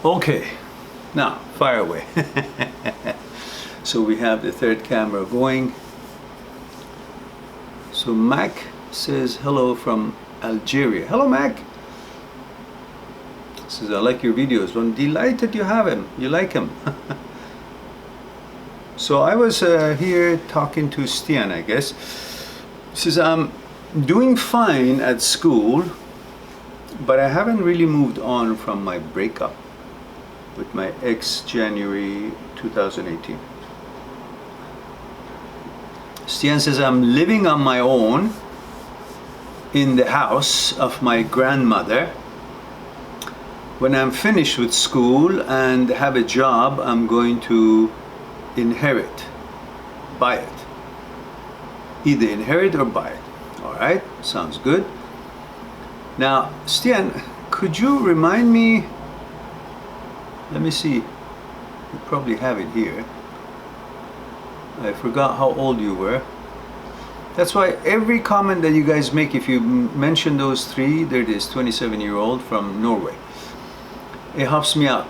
Okay, now fire away. So we have the third camera going. So Mac says hello from Algeria. Hello Mac. Says I like your videos. I'm delighted you have him. You like him. So I was here talking to Stian, I guess. Says I'm doing fine at school, but I haven't really moved on from my breakup with my ex January 2018. Stian says I'm living on my own in the house of my grandmother. When I'm finished with school and have a job, I'm going to inherit, buy it. Either inherit or buy it. All right, sounds good. Now, Stian, could you remind me, let me see, you probably have it here. I forgot how old you were. That's why every comment that you guys make, if you mention those three, there it is, 27-year-old from Norway. It helps me out.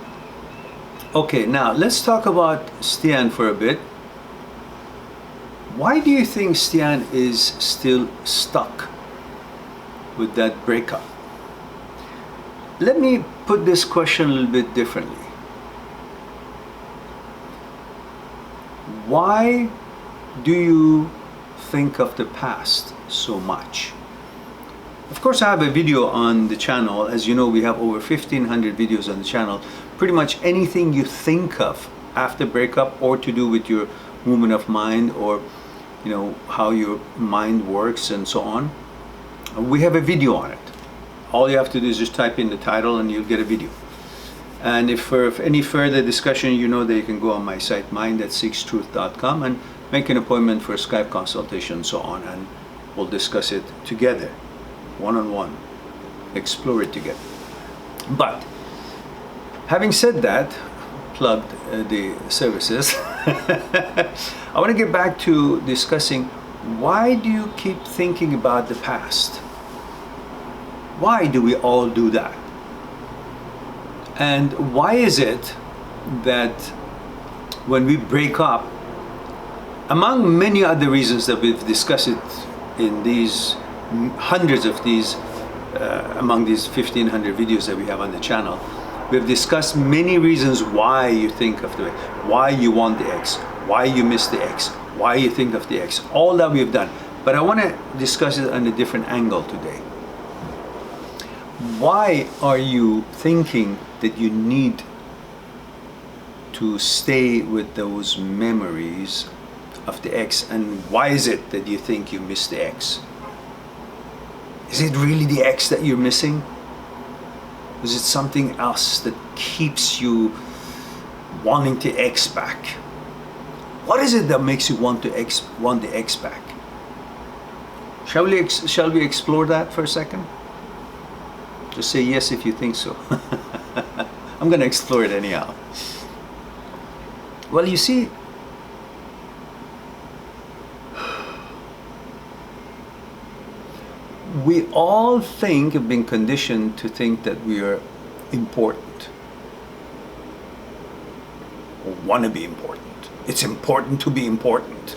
Okay, now let's talk about Stian for a bit. Why do you think Stian is still stuck with that breakup? Let me put this question a little bit differently. Why do you think of the past so much? Of course, I have a video on the channel. As you know, we have over 1,500 videos on the channel. Pretty much anything you think of after breakup or to do with your movement of mind or how your mind works and so on, we have a video on it. All you have to do is just type in the title and you'll get a video. And if for any further discussion, you know that you can go on my site, mind@6truth.com, and make an appointment for a Skype consultation and so on, and we'll discuss it together, one-on-one, explore it together. But having said that, plugged the services, I want to get back to discussing why do you keep thinking about the past? Why do we all do that? And why is it that when we break up, among many other reasons that we've discussed it in these hundreds of these, among these 1,500 videos that we have on the channel, we've discussed many reasons why you think of the ex, why you want the ex, why you miss the ex, why you think of the ex, all that we've done. But I want to discuss it on a different angle today. Why are you thinking that you need to stay with those memories of the ex, and why is it that you think you miss the ex? Is it really the ex that you're missing? Is it something else that keeps you wanting the ex back? What is it that makes you want the ex back? Shall we explore that for a second? Just say yes if you think so. I'm going to explore it anyhow. Well, you see, we all have been conditioned to think that we are important or want to be important. It's important to be important.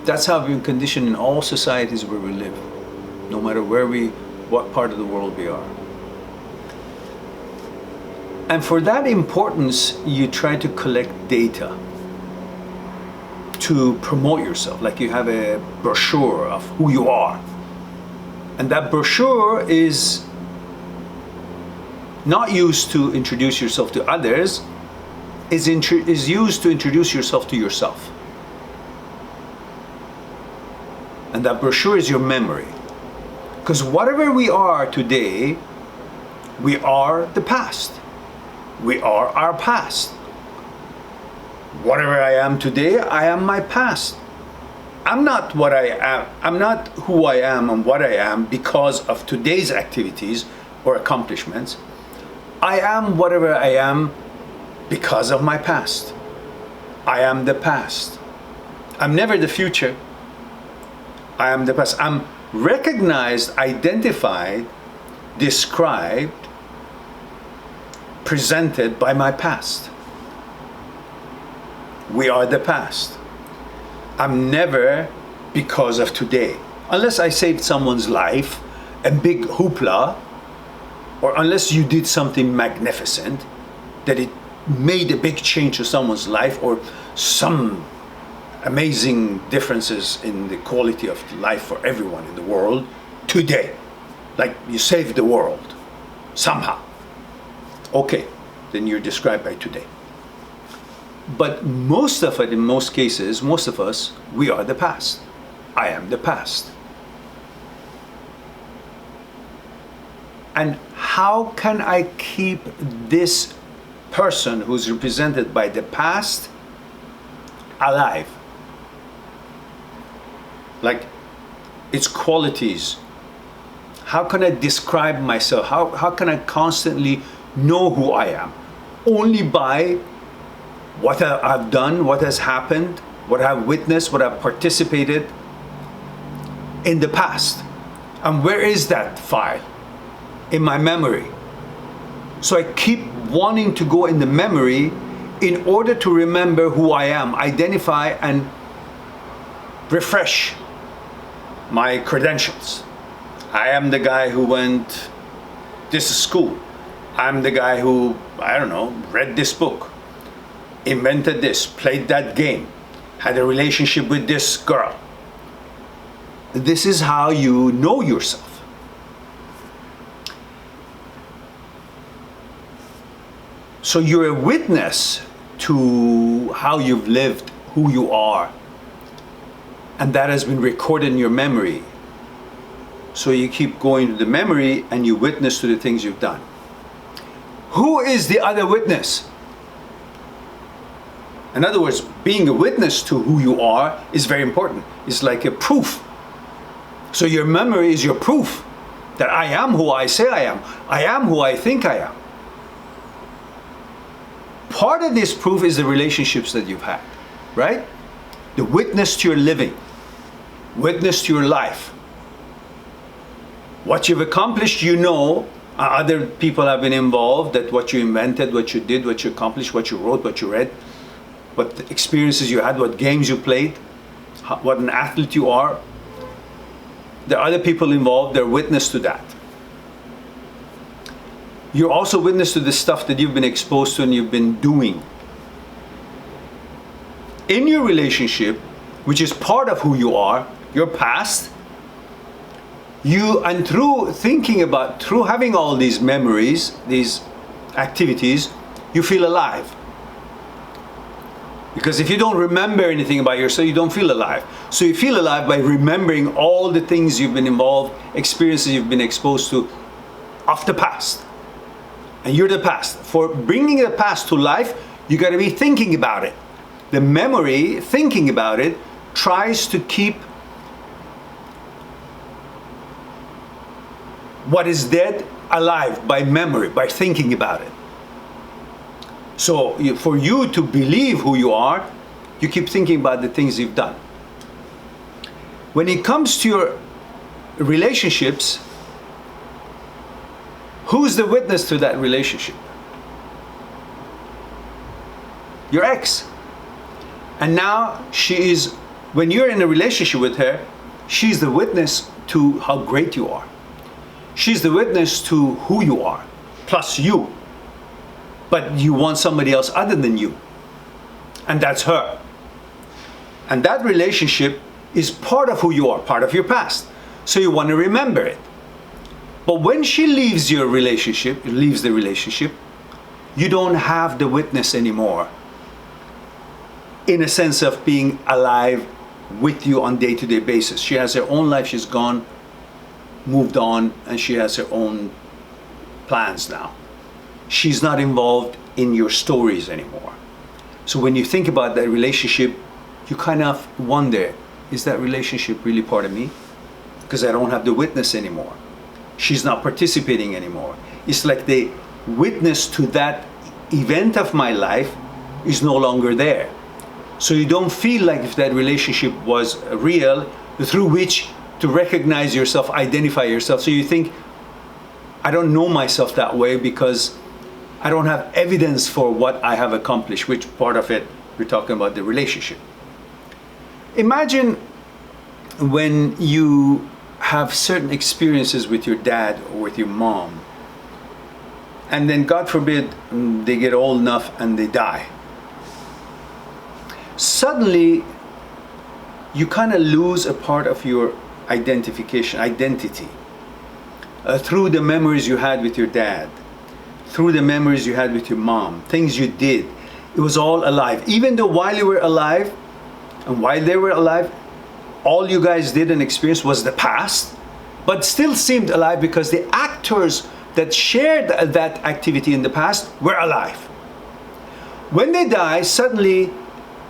That's how we've been conditioned in all societies where we live, no matter what part of the world we are. And for that importance, you try to collect data to promote yourself, like you have a brochure of who you are. And that brochure is not used to introduce yourself to others, is used to introduce yourself to yourself. And that brochure is your memory. Because whatever we are today, we are the past. We are our past. Whatever I am today, I am my past. I'm not what I am. I'm not who I am and what I am because of today's activities or accomplishments. I am whatever I am because of my past. I am the past. I'm never the future. I am the past. I'm recognized, identified, described presented by my past. We are the past. I'm never because of today. Unless I saved someone's life, a big hoopla, or unless you did something magnificent, that it made a big change to someone's life, or some amazing differences in the quality of life for everyone in the world today. Like you saved the world somehow. Okay, then you're described by today. But most of it, in most cases, most of us, we are the past. I am the past. And how can I keep this person who's represented by the past alive? Like its qualities. How can I describe myself? How can I constantly know who I am? Only by what I've done, what has happened, what I've witnessed, what I've participated in the past. And where is that file? In my memory. So I keep wanting to go in the memory in order to remember who I am, identify and refresh my credentials. I am the guy who went this school. I'm the guy who, I don't know, read this book, invented this, played that game, had a relationship with this girl. This is how you know yourself. So you're a witness to how you've lived, who you are. And that has been recorded in your memory. So you keep going to the memory and you witness to the things you've done. Who is the other witness? In other words, being a witness to who you are is very important. It's like a proof. So your memory is your proof that I am who I say I am. I am who I think I am. Part of this proof is the relationships that you've had, right? The witness to your living, witness to your life. What you've accomplished, you know, other people have been involved, that what you invented, what you did, what you accomplished, what you wrote, what you read, what experiences you had, what games you played, what an athlete you are. There are other people involved, they're witness to that. You're also witness to the stuff that you've been exposed to and you've been doing. In your relationship, which is part of who you are, your past, and through thinking about, through having all these memories, these activities, you feel alive. Because if you don't remember anything about yourself, you don't feel alive. So you feel alive by remembering all the things you've been involved, experiences you've been exposed to of the past. And you're the past. For bringing the past to life, you got to be thinking about it. The memory, thinking about it, tries to keep what is dead alive by memory, by thinking about it. So for you to believe who you are, you keep thinking about the things you've done. When it comes to your relationships, who's the witness to that relationship? Your ex. And now she is, when you're in a relationship with her, she's the witness to how great you are. She's the witness to who you are, plus you. But you want somebody else other than you. And that's her. And that relationship is part of who you are, part of your past. So you want to remember it. But when she leaves your relationship, leaves the relationship, you don't have the witness anymore. In a sense of being alive with you on day-to-day basis. She has her own life, she's gone, moved on, and she has her own plans now. She's not involved in your stories anymore. So when you think about that relationship, you kind of wonder, is that relationship really part of me? Because I don't have the witness anymore. She's not participating anymore. It's like the witness to that event of my life is no longer there. So you don't feel like if that relationship was real, through which to recognize yourself, identify yourself. So you think, I don't know myself that way because I don't have evidence for what I have accomplished, which part of it we're talking about the relationship. Imagine when you have certain experiences with your dad or with your mom, and then God forbid they get old enough and they die. Suddenly you kind of lose a part of your identity through the memories you had with your dad, through the memories you had with your mom, things you did. It was all alive. Even though while you were alive and while they were alive, all you guys did and experienced was the past, but still seemed alive because the actors that shared that activity in the past were alive. When they die, suddenly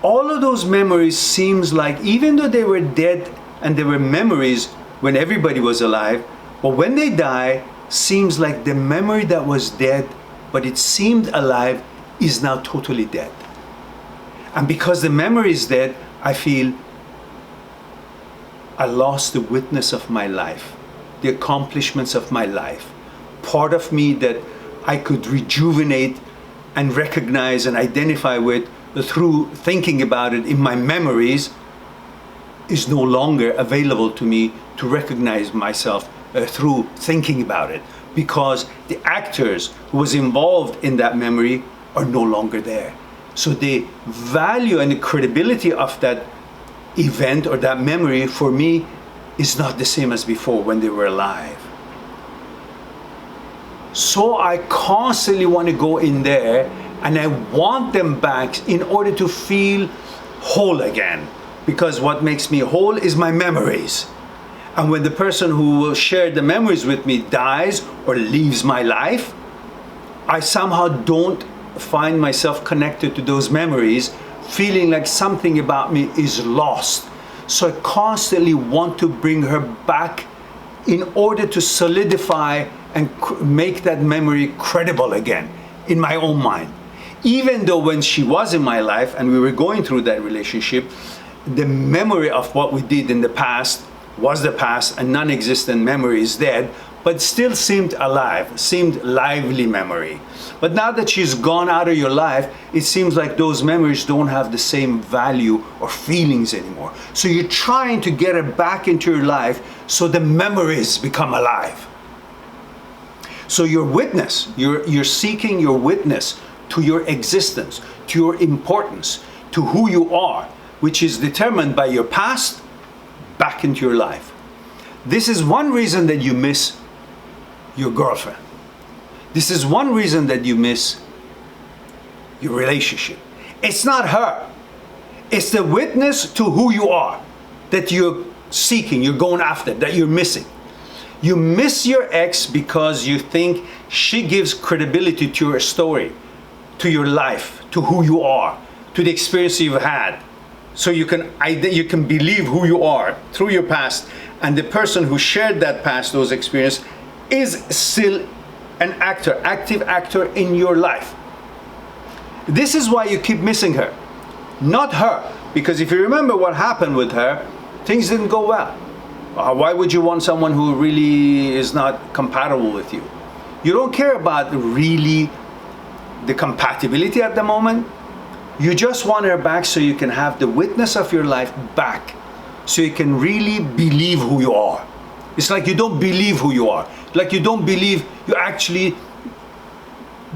all of those memories seems like, even though they were dead and they were memories when everybody was alive, but when they die, seems like the memory that was dead, but it seemed alive, is now totally dead. And because the memory is dead, I feel I lost the witness of my life, the accomplishments of my life. Part of me that I could rejuvenate and recognize and identify with through thinking about it in my memories is no longer available to me to recognize myself through thinking about it, because the actors who was involved in that memory are no longer there. So the value and the credibility of that event or that memory for me is not the same as before when they were alive. So I constantly want to go in there and I want them back in order to feel whole again, because what makes me whole is my memories. And when the person who will share the memories with me dies or leaves my life, I somehow don't find myself connected to those memories, feeling like something about me is lost. So I constantly want to bring her back in order to solidify and make that memory credible again in my own mind. Even though when she was in my life and we were going through that relationship, the memory of what we did in the past was the past and non-existent memory is dead, but still seemed alive, seemed lively memory. But now that she's gone out of your life, it seems like those memories don't have the same value or feelings anymore. So you're trying to get her back into your life so the memories become alive. So your witness, you're seeking your witness to your existence, to your importance, to who you are, which is determined by your past, back into your life. This is one reason that you miss your girlfriend. This is one reason that you miss your relationship. It's not her. It's the witness to who you are that you're seeking, you're going after, that you're missing. You miss your ex because you think she gives credibility to your story, to your life, to who you are, to the experience you've had. So you can believe who you are through your past, and the person who shared that past, those experiences, is still an actor, active actor in your life. This is why you keep missing her, not her. Because if you remember what happened with her, things didn't go well. Why would you want someone who really is not compatible with you? You don't care about really the compatibility at the moment. You just want her back so you can have the witness of your life back, so you can really believe who you are. It's like you don't believe who you are. Like you don't believe you actually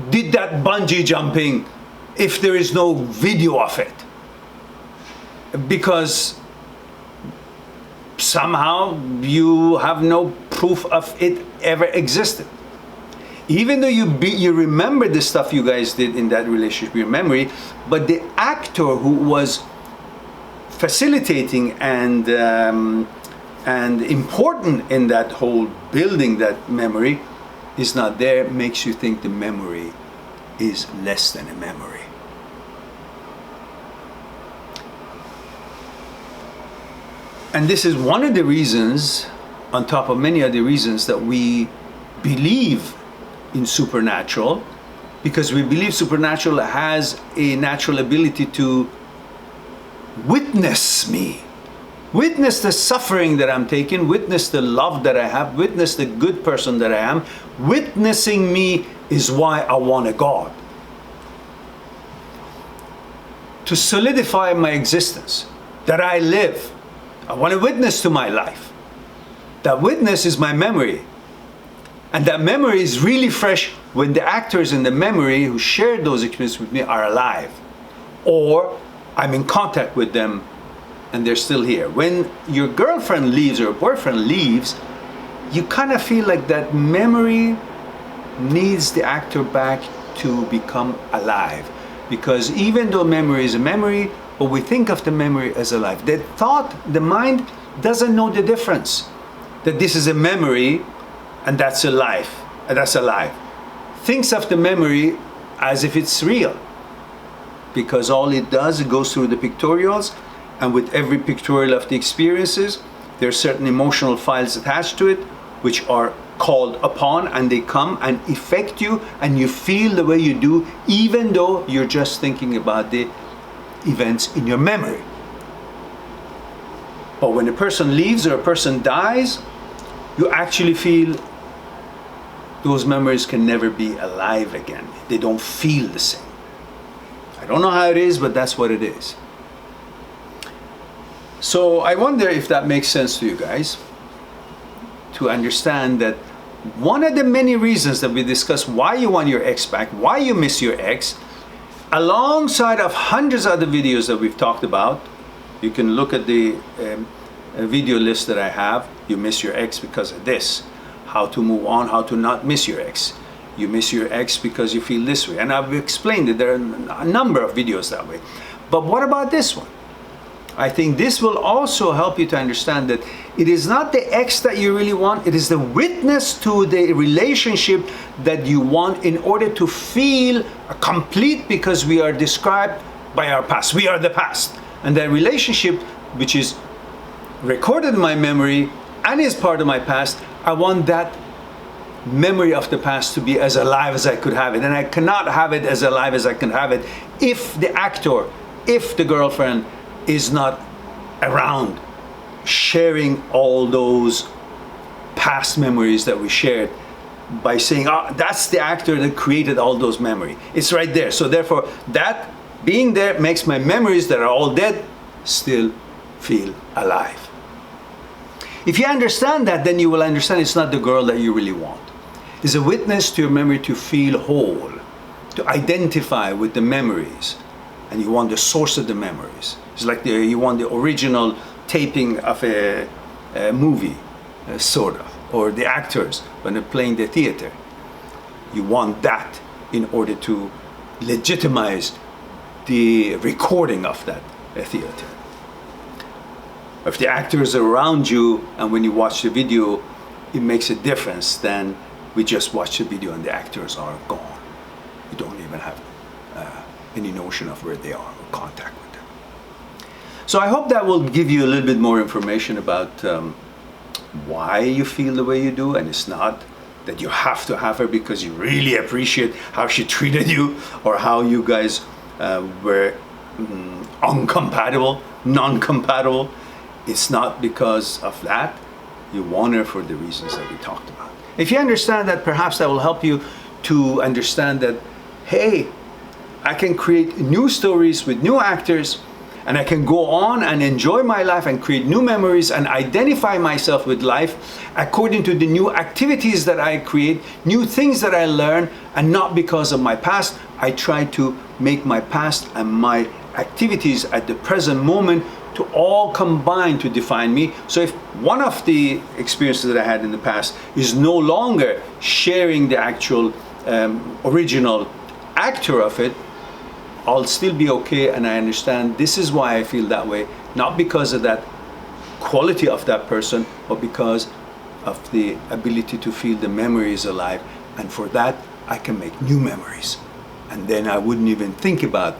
did that bungee jumping if there is no video of it. Because somehow you have no proof of it ever existed. Even though you remember the stuff you guys did in that relationship, your memory, but the actor who was facilitating and important in that whole building that memory is not there, makes you think the memory is less than a memory. And this is one of the reasons, on top of many other reasons, that we believe in supernatural, because we believe supernatural has a natural ability to witness me, witness the suffering that I'm taking, witness the love that I have, witness the good person that I am, witnessing me is why I want a God. To solidify my existence, that I live. I want a witness to my life. That witness is my memory. And that memory is really fresh when the actors in the memory who shared those experiences with me are alive. Or I'm in contact with them and they're still here. When your girlfriend leaves or boyfriend leaves, you kind of feel like that memory needs the actor back to become alive. Because even though memory is a memory, but we think of the memory as alive. The thought, the mind doesn't know the difference. That this is a memory and that's alive. Thinks of the memory as if it's real. Because all it does, it goes through the pictorials, and with every pictorial of the experiences, there are certain emotional files attached to it, which are called upon, and they come and affect you, and you feel the way you do, even though you're just thinking about the events in your memory. But when a person leaves or a person dies, you actually feel those memories can never be alive again. They don't feel the same. I don't know how it is, but that's what it is. So I wonder if that makes sense to you guys, to understand that one of the many reasons that we discuss why you want your ex back, why you miss your ex, alongside of hundreds of other videos that we've talked about. You can look at the video list that I have. You miss your ex because of this. How to move on, how to not miss your ex. You miss your ex because you feel this way. And I've explained it. There are a number of videos that way. But what about this one? I think this will also help you to understand that it is not the ex that you really want. It is the witness to the relationship that you want in order to feel complete, because we are described by our past. We are the past. And that relationship, which is recorded in my memory and is part of my past, I want that memory of the past to be as alive as I could have it. And I cannot have it as alive as I can have it if the actor, if the girlfriend is not around sharing all those past memories that we shared, by saying, oh, that's the actor that created all those memories. It's right there. So therefore, that being there makes my memories that are all dead still feel alive. If you understand that, then you will understand it's not the girl that you really want. It's a witness to your memory to feel whole, to identify with the memories, and you want the source of the memories. It's like you want the original taping of a movie, sort of, or the actors when they're playing the theater. You want that in order to legitimize the recording of that theater. If the actors are around you and when you watch the video, it makes a difference, then we just watch the video and the actors are gone. You don't even have any notion of where they are or contact with them. So I hope that will give you a little bit more information about why you feel the way you do, and it's not that you have to have her because you really appreciate how she treated you or how you guys were uncompatible, non-compatible. It's not because of that. You want her for the reasons that we talked about. If you understand that, perhaps that will help you to understand that, hey, I can create new stories with new actors, and I can go on and enjoy my life and create new memories and identify myself with life according to the new activities that I create, new things that I learn, and not because of my past. I try to make my past and my activities at the present moment to all combine to define me. So if one of the experiences that I had in the past is no longer sharing the actual original actor of it, I'll still be okay, and I understand this is why I feel that way, not because of that quality of that person, but because of the ability to feel the memories alive. And for that, I can make new memories. And then I wouldn't even think about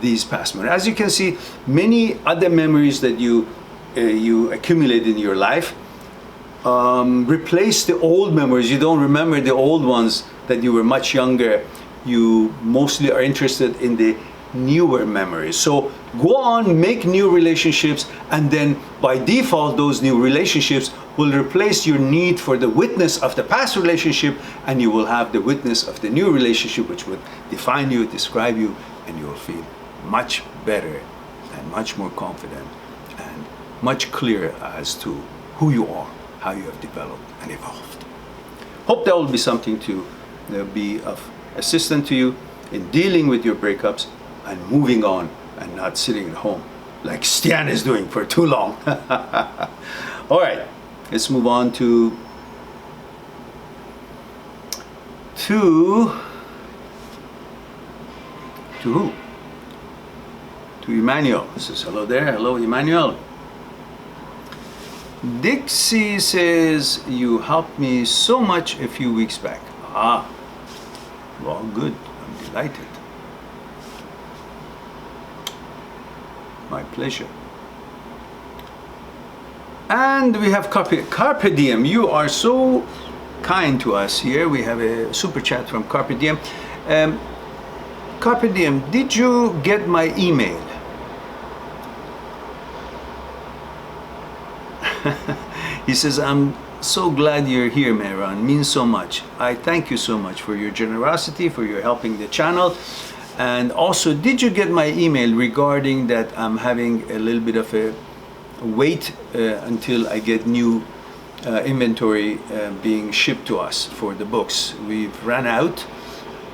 these past memories. As you can see, many other memories that you accumulate in your life replace the old memories. You don't remember the old ones that you were much younger. You mostly are interested in the newer memories. So go on, make new relationships, and then by default those new relationships will replace your need for the witness of the past relationship, and you will have the witness of the new relationship, which would define you, describe you, and you will feel much better and much more confident and much clearer as to who you are, how you have developed and evolved. Hope that will be something to be of assistance to you in dealing with your breakups and moving on and not sitting at home like Stian is doing for too long. All right, let's move on to who? To Emmanuel. Says hello there. Hello, Emmanuel. Dixie says you helped me so much a few weeks back. Ah, well, good. I'm delighted. My pleasure. And we have Carpe Diem. You are so kind to us here. We have a super chat from Carpe Diem. Carpe Diem, did you get my email? He says, I'm so glad you're here, Mehran. Means so much. I thank you so much for your generosity, for your helping the channel. And also, did you get my email regarding that I'm having a little bit of a wait until I get new inventory being shipped to us for the books? We've ran out,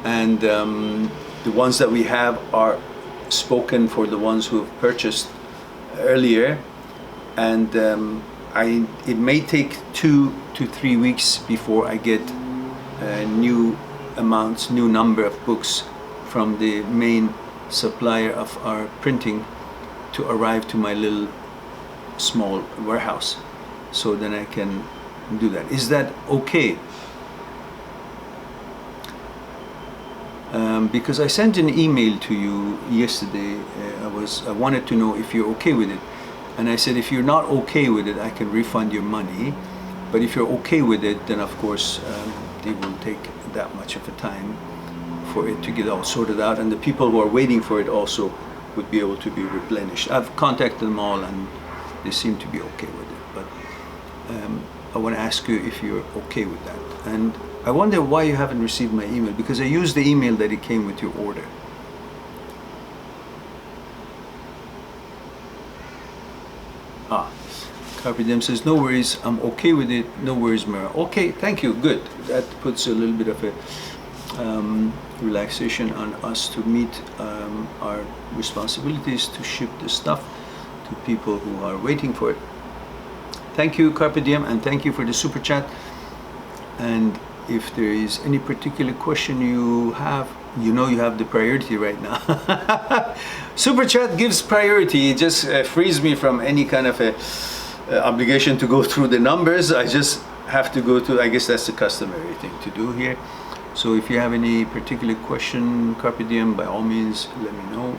and the ones that we have are spoken for the ones who have purchased earlier, and it may take 2 to 3 weeks before I get new amounts, new number of books from the main supplier of our printing to arrive to my little small warehouse, so then I can do that. Is that okay? Because I sent an email to you yesterday. I wanted to know if you're okay with it, and I said if you're not okay with it, I can refund your money. But if you're okay with it, then of course it will take that much of a time for it to get all sorted out, and the people who are waiting for it also would be able to be replenished. I've contacted them all, and they seem to be okay with it. But I want to ask you if you're okay with that. And I wonder why you haven't received my email, because I used the email that it came with your order. Carpe Diem says, no worries, I'm okay with it, no worries, Mehran. Okay, thank you, good. That puts a little bit of a relaxation on us to meet our responsibilities to ship the stuff to people who are waiting for it. Thank you, Carpe Diem, and thank you for the super chat. And if there is any particular question you have, you know you have the priority right now. Super chat gives priority. It just frees me from any kind of a obligation to go through the numbers. I just have to go to, I guess that's the customary thing to do here. So if you have any particular question, Carpe Diem, by all means, let me know.